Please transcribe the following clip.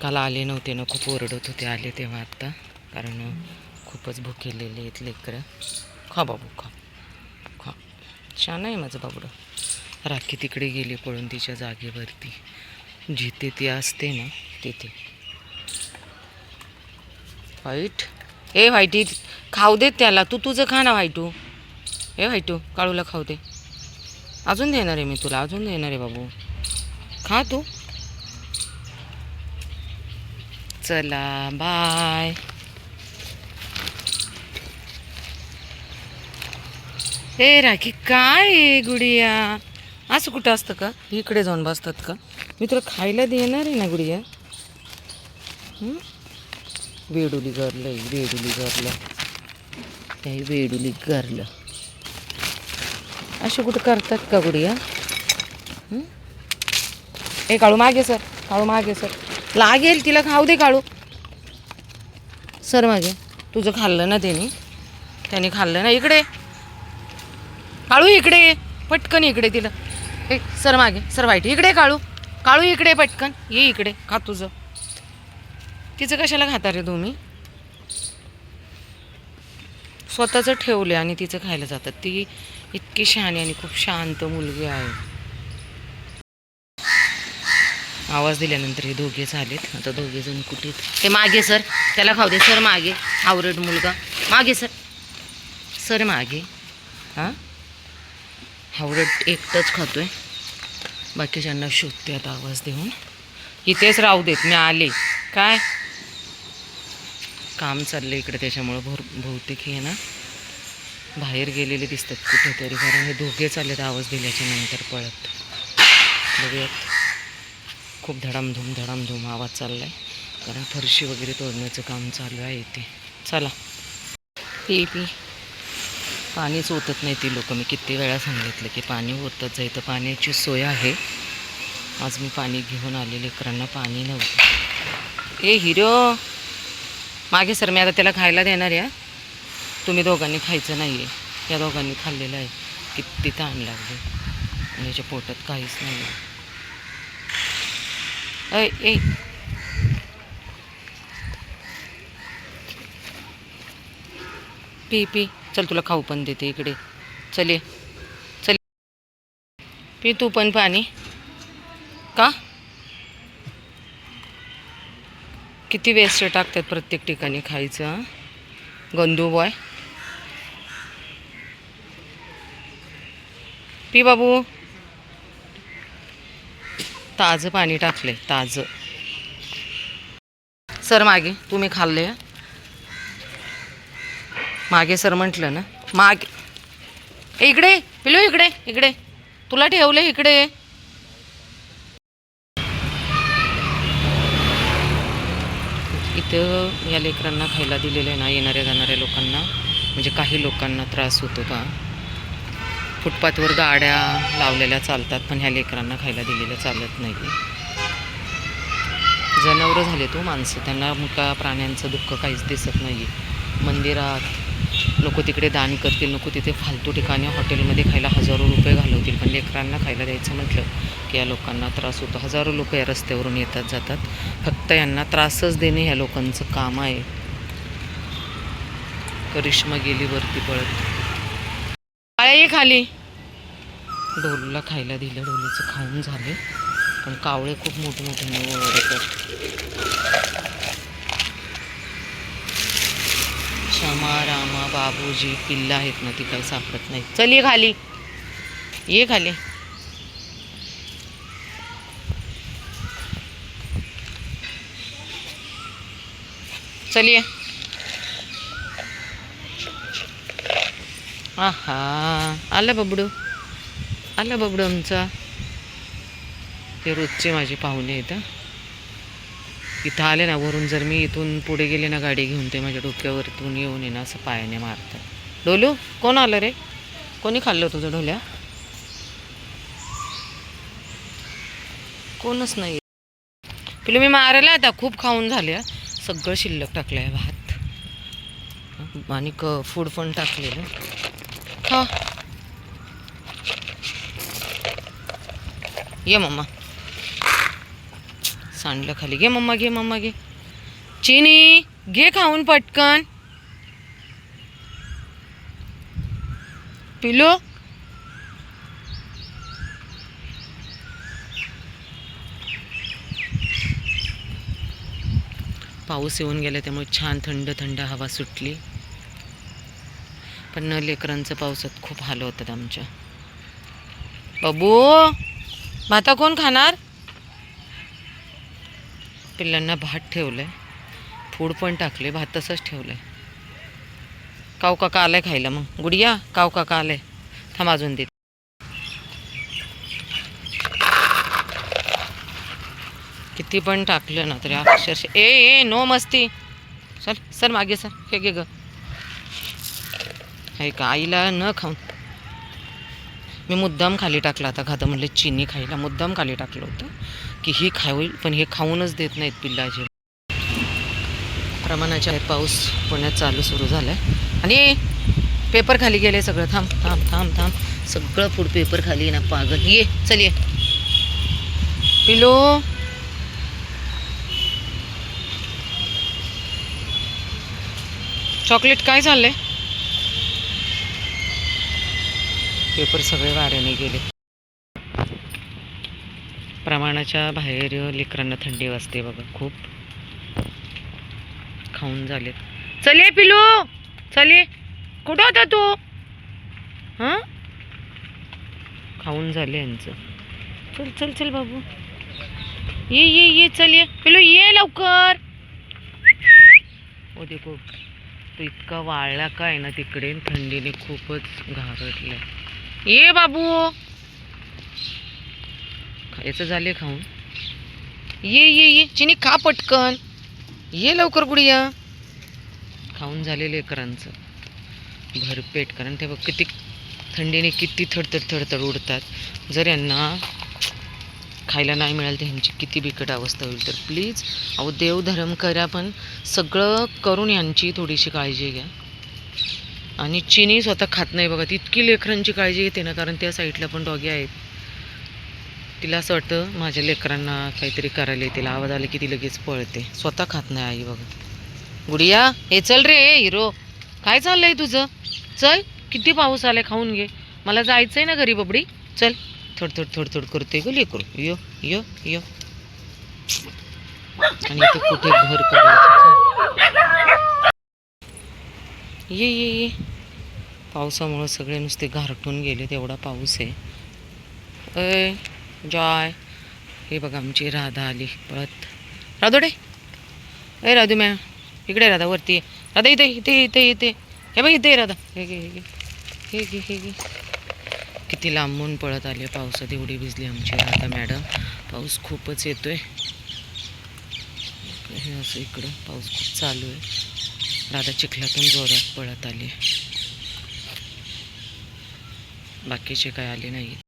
काल आले नव्हते ना, खूप ओरडत होते आले तेव्हा आत्ता, कारण खूपच भुकेलेले आहेत लेकरं. खा बाबू खा खा, छान आहे माझं बाबडं. राखी तिकडे गेली पळून तिच्या जागेवरती, जिथे ती असते ना तिथे. व्हाईट, ए व्हाईटी खाऊ देत त्याला, तू तुझं खा ना व्हाईटू. ए व्हाईटू, काळूला खाऊ दे. अजून देणार आहे मी तुला, अजून देणार आहे बाबू, खा तू. चला बाय. हे राखी काय आहे गुडिया, असं कुठं असतं का? इकडे जाऊन बसतात का? मी तुला खायला देणार आहे ना गुडिया. वेडुली गरलं, वेडुली गरलं, हे वेडुली गरलं. असे कुठं करतात का गुडिया? ए काळू मागे सर, काळू मागे सर, लागेल तिला, खाऊ दे काळू. सर मागे, तुझं खाल्लं ना त्याने खाल्लं ना. इकडे काळू, इकडे पटकन, इकडे तिला. ए सर मागे सर, वाईट इकडे. काळू, काळू इकडे पटकन ये, इकडे खा तुझं. तिचं कशाला खाता रे तुम्ही? स्वतःचं ठेवले आणि तिचं खायला जातात. ती इतकी शहाणी आणि खूप शांत मुलगी आहे. आवाज दिल्यानंतर हे दोघे झालेत. आता दोघे जण कुठे? ते मागे सर, त्याला खाऊ दे. सर मागे, आवरड मुलगा मागे सर, सर मागे. हां, हावरट एकटंच खातोय, बाकीच्यांना शोधते आता आवाज देऊन. इथेच राहू देत, मी आले. काय काम चाललं इकडे, त्याच्यामुळं बहुतेक हे ना बाहेर गेलेले दिसतात कुठेतरी, कारण हे दोघे चाललेत आवाज दिल्याच्या नंतर पळत. बघूयात, खूप धडामधूम आवाज चालला आहे, कारण फरशी वगैरे तोडण्याचं काम चालू आहे इथे. चला पी पाणीच ओतत नाही ती लोक. मी किती वेळा सांगितलं की पाणी ओतत जायचं, पाण्याची सोय आहे. आज मी पाणी घेऊन आले, लेकरांना पाणी नव्हतं. ए हिरो मागे सर, मी आता त्याला खायला देणार आहे. तुम्ही दोघांनी खायचं नाही आहे, या दोघांनी खाल्लेलं आहे. किती ताण लागले आणि याच्या पोटात काहीच नाही. ए पी चल, तुला खाऊ पण देते, इकडे चल चल, पी तू पण पाणी. का किती वेस्ट टाकतात प्रत्येक ठिकाणी खायचं. गंदू बॉय, पी बाबू. ताजं पाणी टाकलंय, ताजं. सर मागे, तुम्ही खाल्ले मागे सर म्हटलं ना, मागे. इकडे पिलू, इकडे तुला ठेवले इकडे. इथं या लेकरांना खायला दिलेलं आहे ना, येणाऱ्या जाणाऱ्या लोकांना, म्हणजे काही लोकांना त्रास होतो का. फुटपाथवर गाड्या लावलेल्या चालतात, पण ह्या लेकरांना खायला दिलेलं चालत नाही. जनावरं झाले तो माणसं, त्यांना मुका प्राण्यांचं दुःख काहीच दिसत नाही. मंदिरात लोक तिकडे दान करतील, नको तिथे फालतू ठिकाणी हॉटेलमध्ये खायला हजारो रुपये घालवतील, पण लेकरांना खायला द्यायचं म्हटलं की या लोकांना त्रास होतो. हजारो लोक या रस्त्यावरून येतात जातात, फक्त यांना त्रासच देणे ह्या लोकांचं काम आहे. करिश्मा गेली वरती पळत. काय खाली ढोलूला खायला दिलं, ढोलूचं खाऊन झाले, पण कावळे खूप मोठमोठ्याने ओरडतात. क्षमा रामा बाबूजी, पिल्ला आहेत ना ती काही सापडत नाही. चल ये खाली, ये खाली. चल ये. आहा, आला बबडू, आला बबडू आमचा. ते रोजचे माझे पाहुणे आहेत. इथं आले ना वरून, जर मी इथून पुढे गेले ना गाडी घेऊन, ते माझ्या डोक्यावरतून येऊन ना असं पायाने मारतात. डोलू, कोण आलं रे? कोणी खाल्लं तुझं ढोल्या? कोणच नाही. पिलू मी मारायला आता खूप खाऊन झाले, सगळं शिल्लक टाकलं आहे, भात आणि फूड पण टाकलेलं. हा ये मम्मा, सांडलं खाली. घे मम्मा, घे मम्मा, घे. चिनी घे खाऊन पटकन. पिलो. पाऊस येऊन गेला त्यामुळे छान थंड थंड हवा सुटली. पण लेकरांचं पावसात खूप हाल होतात आमच्या. बाबू भाता कोण खाणार? पिल्लांना भात ठेवलंय, फूड पण टाकले, भात तसंच ठेवलंय. काव काका आलाय खायला. मग गुडिया काव काका आलाय. थांब अजून दे. किती पण टाकलं ना तरी अक्षरशः ए नो मस्ती. सर सर मागे सर. हे घे ग. हे का आईला न खाऊन मी मुद्दाम खाली टाकला. आता खातं म्हणलं चिनी खायला मुद्दाम खाली टाकलं होतं की ही खाईल, पण हे खाऊनच देत नाहीत पिल्लाचे. प्रमाणाच्या पाऊस पुण्यात सुरू झालाय आणि पेपर खाली गेले सगळं. थांब थांब थांब थांब. सगळं फूड पेपर खाली ना पागल. ये चल ये पिलो. चॉकलेट काय झालंय? पेपर सगळे वाऱ्याने गेले. प्रमाणाच्या बाहेर लेकरांना थंडी वाजते बघा खूप. खाऊन झालेत. चल ये पिलू, चल ये. कुठं होता तू? हां खाऊन झाले यांचं. चल चल चल बाबू. ये ये ये चल ये पिलू, ये लवकर. ओ देखो तो इतका वाळला काय ना तिकडे, थंडीने खूपच घाबरले. ये बाबू. खायचं झाले खाऊन. ये ये ये चिनी खा पटकन. ये लवकर गुडिया. खाऊन झाले लेकरांचं भरपेट. कारण ते बघ किती थंडीने किती थडथड थडथड उडतात. जर यांना खायला नाही मिळालं तर ह्यांची किती बिकट अवस्था होईल. तर प्लीज अहो देवधर्म करा, पण सगळं करून यांची थोडीशी काळजी घ्या. आणि चिनी स्वतः खात नाही बघा. ती इतकी लेकरांची काळजी घेते ना, कारण त्या साईडला पण डॉगी आहेत. तिला असं वाटतं माझ्या लेकरांना काहीतरी करायला येतील. आवाज आला की ती लगेच पळते. स्वतः खात नाही आई बघा. गुडिया हे चल रे हिरो. काय चाललंय तुझं? चल किती पाऊस आलाय, खाऊन घे. मला जायचंय ना घरी बबडी. चल. थोडं थोडं करते ग लेकरू. यो यो यो. आणि इथे कुठे घर करायचं. ये ये ये. पावसामुळं सगळे नुसते गारठून गेले. तेवढा पाऊस आहे. अय जॉय. हे बघा आमची राधा आली पळत. राधोडे ए राधू मॅ इकडे. राधा वरती. राधा इथे इथे इथे इथे. हे बघ इथे राधा. हे घे हे घे हे घे हे घे. किती लांबून पळत आले. पावसात एवढी भिजली आमची राधा मॅडम. पाऊस खूपच येतोय. हे असं इकडं पाऊस खूप चालू आहे. राधा चिखलातून जोरात पळत आली. बाकीचे काय आले नाहीत.